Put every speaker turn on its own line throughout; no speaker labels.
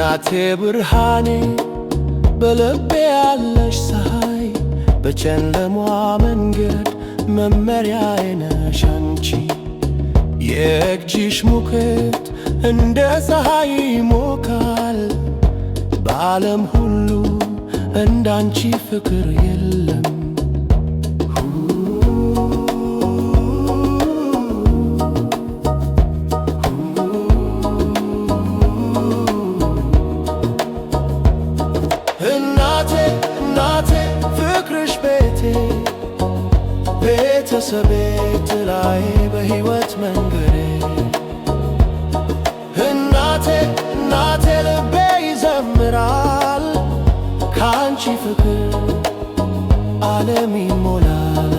እናቴ ብርሃኔ በልቤ ያለሽ ፀሐይ በጨለማ መንገድ መመሪያዬ ነሽ አንቺ የእጅሽ ሙቀት እንደ ፀሐይ ይሞቃል በዓለም ሁሉ እንዳንቺ ፍቅር የለም ፍቅርሽ ቤቴ ቤተሰቤ ጥላዬ በሕይወት መንገዴ እናቴ ልቤ ይዘምራል ከአንቺ ፍቅር ዓለም ይሞላል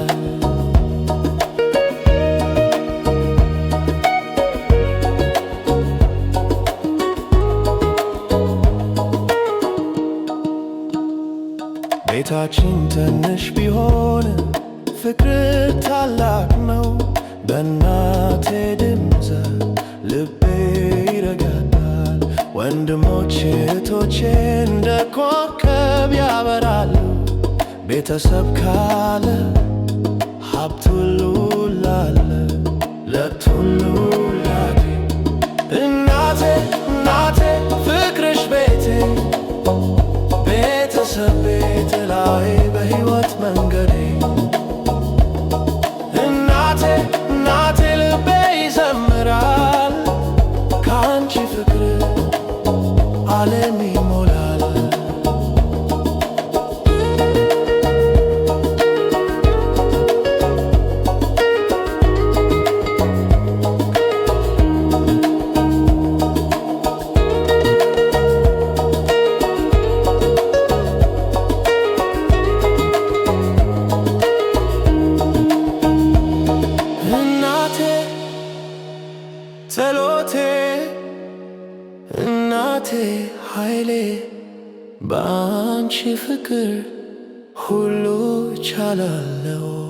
ቤታችን ትንሽ ቢሆን ፍቅር ታላቅ ነው በእናቴ ድምፅ ልቤ ይረጋጋል ወንድሞቼ እህቶቼ እንደ ኮከብ ያበራሉ ቤተሰብ ካለ ሀብት ሁሉ ላለ ለት ሁሉ ላለ እናቴ ፍቅርሽ ቤቴ ቤተሰቤ ጥላዬ በሕይወት መንገዴ እናቴ ልቤ ይዘምራል ከአንቺ ፍቅር ዓለም ይሞላል ጸሎቴ እናቴ ኃይሌ በአንቺ ፍቅር ሁሉ ቻላለሁ